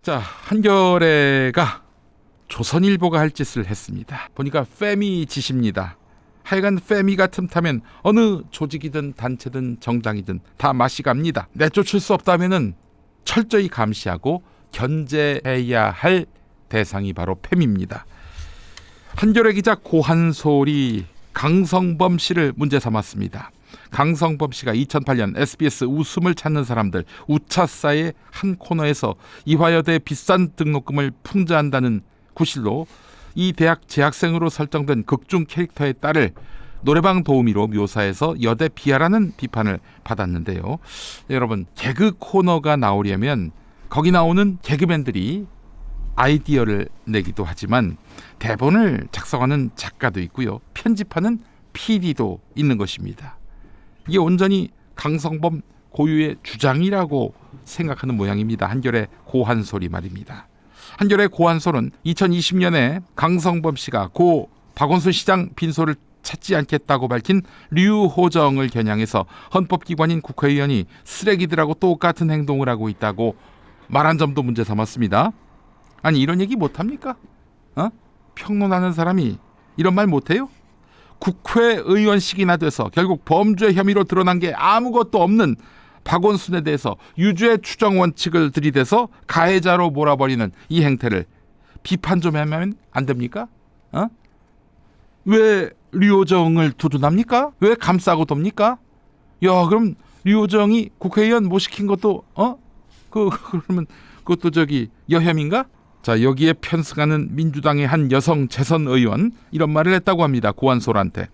자, 한겨레가 조선일보가 할 짓을 했습니다. 보니까 페미 짓입니다. 하여간 페미가 틈타면 어느 조직이든 단체든 정당이든 다 맛이 갑니다. 내쫓을 수 없다면은 철저히 감시하고 견제해야 할 대상이 바로 페미입니다. 한겨레 기자 고한솔이 강성범 씨를 문제 삼았습니다. 강성범 씨가 2008년 SBS 웃음을 찾는 사람들 우차사의 한 코너에서 이화여대 비싼 등록금을 풍자한다는 구실로 이 대학 재학생으로 설정된 극중 캐릭터의 딸을 노래방 도우미로 묘사해서 여대 비하라는 비판을 받았는데요. 여러분, 개그 코너가 나오려면 거기 나오는 개그맨들이 아이디어를 내기도 하지만 대본을 작성하는 작가도 있고요. 편집하는 PD도 있는 것입니다. 이게 온전히 강성범 고유의 주장이라고 생각하는 모양입니다. 한겨레 고한솔이 말입니다. 한겨레 고한솔은 2020년에 강성범 씨가 고 박원순 시장 빈소를 찾지 않겠다고 밝힌 류호정을 겨냥해서 헌법기관인 국회의원이 쓰레기들하고 똑같은 행동을 하고 있다고 말한 점도 문제 삼았습니다. 아니, 이런 얘기 못합니까? 평론하는 사람이 이런 말 못해요? 국회의원식이나 돼서 결국 범죄 혐의로 드러난 게 아무것도 없는 박원순에 대해서 유죄 추정 원칙을 들이대서 가해자로 몰아버리는 이 행태를 비판 좀 하면 안 됩니까? 왜 류호정을 두둔합니까? 왜 감싸고 돕니까? 야, 그럼 류호정이 국회의원 못 시킨 것도 그러면 그것도 여혐인가? 자, 여기에 편승하는 민주당의 한 여성 재선 의원 이런 말을 했다고 합니다. 고한솔한테.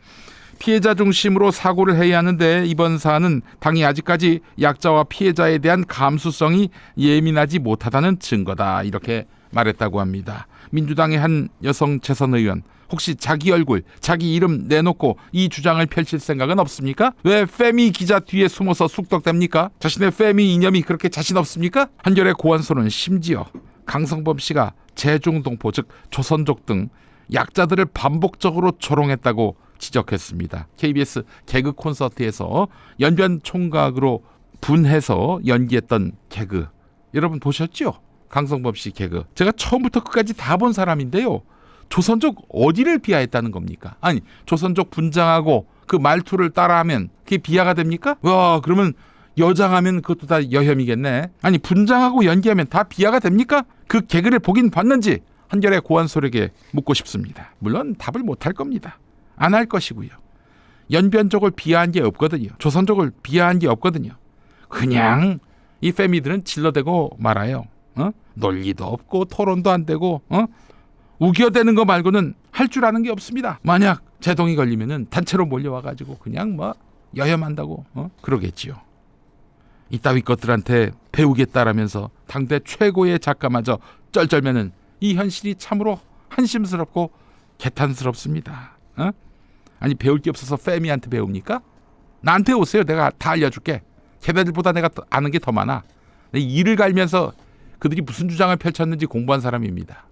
피해자 중심으로 사고를 해야 하는데 이번 사안은 당이 아직까지 약자와 피해자에 대한 감수성이 예민하지 못하다는 증거다. 이렇게 말했다고 합니다. 민주당의 한 여성 재선 의원, 혹시 자기 얼굴, 자기 이름 내놓고 이 주장을 펼칠 생각은 없습니까? 왜 페미 기자 뒤에 숨어서 쑥덕댑니까? 자신의 페미 이념이 그렇게 자신 없습니까? 한겨레 고한솔은 심지어 강성범 씨가 재중동포 즉 조선족 등 약자들을 반복적으로 조롱했다고 지적했습니다. KBS 개그 콘서트에서 연변 총각으로 분해서 연기했던 개그 여러분 보셨죠? 강성범 씨 개그 제가 처음부터 끝까지 다 본 사람인데요. 조선족 어디를 비하했다는 겁니까? 아니, 조선족 분장하고 그 말투를 따라하면 그게 비하가 됩니까? 와, 그러면 여장하면 그것도 다 여혐이겠네. 아니, 분장하고 연기하면 다 비하가 됩니까? 그 개그를 보긴 봤는지 한겨레 고한솔에게 묻고 싶습니다. 물론 답을 못할 겁니다. 안 할 것이고요. 연변족을 비하한 게 없거든요. 조선족을 비하한 게 없거든요. 그냥 이 페미들은 질러대고 말아요. 논리도 없고 토론도 안 되고 우겨대는 거 말고는 할 줄 아는 게 없습니다. 만약 제동이 걸리면은 단체로 몰려와가지고 그냥 여혐한다고 그러겠지요. 이따위 것들한테 배우겠다라면서 당대 최고의 작가마저 쩔쩔매는 이 현실이 참으로 한심스럽고 개탄스럽습니다. 아니, 배울 게 없어서 페미한테 배웁니까? 나한테 오세요. 내가 다 알려줄게. 걔네들보다 내가 아는 게 더 많아. 이를 갈면서 그들이 무슨 주장을 펼쳤는지 공부한 사람입니다.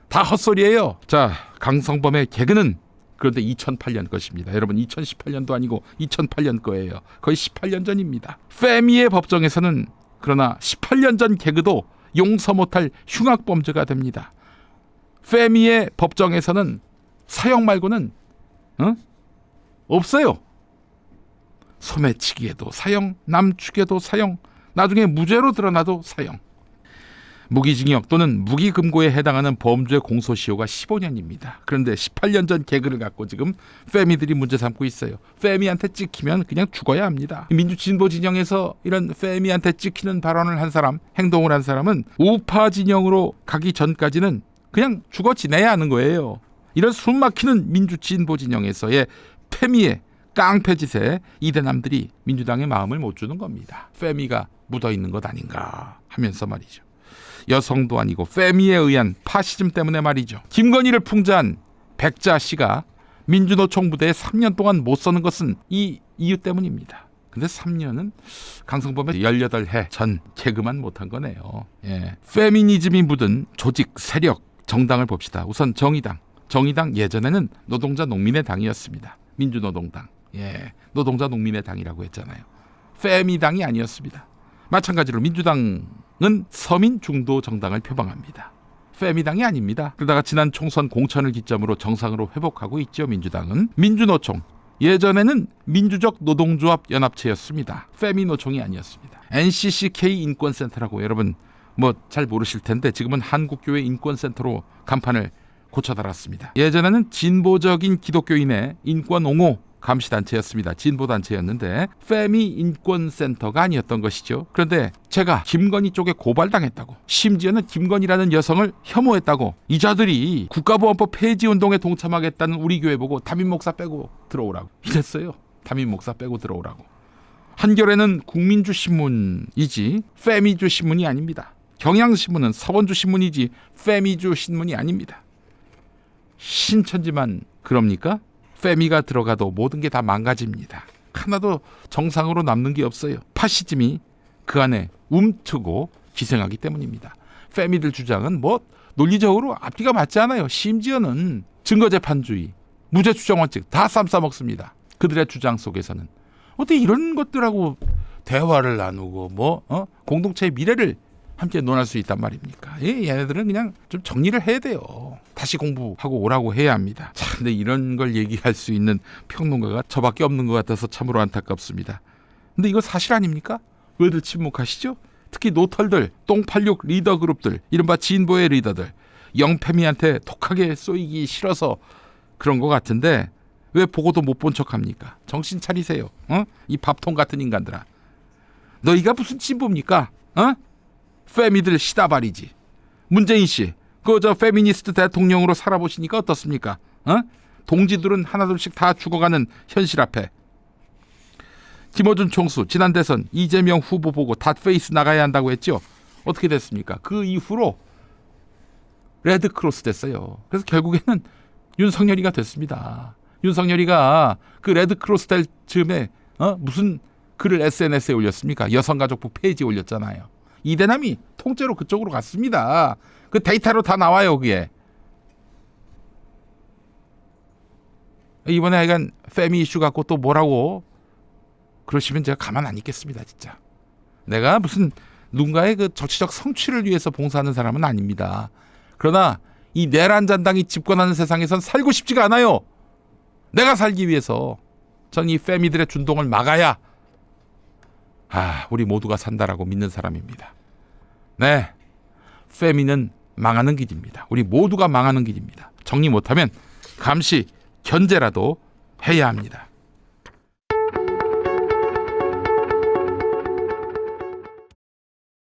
다 헛소리예요. 자, 강성범의 개그는 그런데 2008년 것입니다. 여러분, 2018년도 아니고 2008년 거예요. 거의 18년 전입니다. 페미의 법정에서는 그러나 18년 전 개그도 용서 못할 흉악범죄가 됩니다. 페미의 법정에서는 사형 말고는 없어요. 소매치기에도 사형, 남축에도 사형, 나중에 무죄로 드러나도 사형. 무기징역 또는 무기금고에 해당하는 범죄 공소시효가 15년입니다. 그런데 18년 전 개그를 갖고 지금 페미들이 문제 삼고 있어요. 페미한테 찍히면 그냥 죽어야 합니다. 민주진보 진영에서 이런 페미한테 찍히는 발언을 한 사람, 행동을 한 사람은 우파 진영으로 가기 전까지는 그냥 죽어 지내야 하는 거예요. 이런 숨막히는 민주진보 진영에서의 페미의 깡패짓에 이대남들이 민주당의 마음을 못 주는 겁니다. 페미가 묻어있는 것 아닌가 하면서 말이죠. 여성도 아니고 페미에 의한 파시즘 때문에 말이죠. 김건희를 풍자한 백자 씨가 민주노총 부대에 3년 동안 못 서는 것은 이 이유 때문입니다. 근데 3년은 강성범의 18해 전 개그만 못한 거네요. 예. 페미니즘이 묻은 조직, 세력, 정당을 봅시다. 우선 정의당. 정의당 예전에는 노동자 농민의 당이었습니다. 민주노동당. 예. 노동자 농민의 당이라고 했잖아요. 페미당이 아니었습니다. 마찬가지로 민주당 서민 중도 정당을 표방합니다. 페미당이 아닙니다. 그러다가 지난 총선 공천을 기점으로 정상으로 회복하고 있죠. 민주당은 민주노총, 예전에는 민주적 노동조합 연합체였습니다. 페미노총이 아니었습니다. NCCK 인권센터라고 여러분 뭐 잘 모르실 텐데 지금은 한국교회 인권센터로 간판을 고쳐달았습니다. 예전에는 진보적인 기독교인의 인권 옹호 감시단체였습니다. 진보단체였는데 페미 인권센터가 아니었던 것이죠. 그런데 제가 김건희 쪽에 고발당했다고, 심지어는 김건희라는 여성을 혐오했다고, 이 자들이 국가보안법 폐지운동에 동참하겠다는 우리 교회 보고 담임 목사 빼고 들어오라고 이랬어요. 담임 목사 빼고 들어오라고. 한겨레는 국민주 신문이지 페미주 신문이 아닙니다. 경향신문은 서원주 신문이지 페미주 신문이 아닙니다. 신천지만 그럽니까? 페미가 들어가도 모든 게 다 망가집니다. 하나도 정상으로 남는 게 없어요. 파시즘이 그 안에 움트고 기생하기 때문입니다. 페미들 주장은 뭐 논리적으로 앞뒤가 맞지 않아요. 심지어는 증거재판주의, 무죄추정원칙 다 쌈싸먹습니다. 그들의 주장 속에서는 어떻게 이런 것들하고 대화를 나누고 공동체의 미래를 함께 논할 수 있단 말입니까? 얘네들은 그냥 좀 정리를 해야 돼요. 다시 공부하고 오라고 해야 합니다. 자, 근데 이런 걸 얘기할 수 있는 평론가가 저밖에 없는 것 같아서 참으로 안타깝습니다. 근데 이거 사실 아닙니까? 왜들 침묵하시죠? 특히 노털들, 똥86 리더 그룹들, 이른바 진보의 리더들, 영패미한테 독하게 쏘이기 싫어서 그런 것 같은데 왜 보고도 못 본 척합니까? 정신 차리세요. 이 밥통 같은 인간들아. 너희가 무슨 진보입니까? 페미들 시다발이지. 문재인 씨, 저 페미니스트 대통령으로 살아보시니까 어떻습니까? 동지들은 하나둘씩 다 죽어가는 현실 앞에. 김어준 총수 지난 대선 이재명 후보 보고 닷페이스 나가야 한다고 했죠. 어떻게 됐습니까? 그 이후로 레드크로스 됐어요. 그래서 결국에는 윤석열이가 됐습니다. 윤석열이가 그 레드크로스 될 즈음에 무슨 글을 SNS에 올렸습니까? 여성가족부 폐지에 올렸잖아요. 이대남이 통째로 그쪽으로 갔습니다. 그 데이터로 다 나와요. 그게. 이번에 하여간 페미 이슈 갖고 또 뭐라고 그러시면 제가 가만 안 있겠습니다. 진짜. 내가 무슨 누군가의 그 정치적 성취를 위해서 봉사하는 사람은 아닙니다. 그러나 이 내란 잔당이 집권하는 세상에선 살고 싶지가 않아요. 내가 살기 위해서 전 이 페미들의 준동을 막아야 우리 모두가 산다라고 믿는 사람입니다. 네, 페미는 망하는 길입니다. 우리 모두가 망하는 길입니다. 정리 못하면 감시, 견제라도 해야 합니다.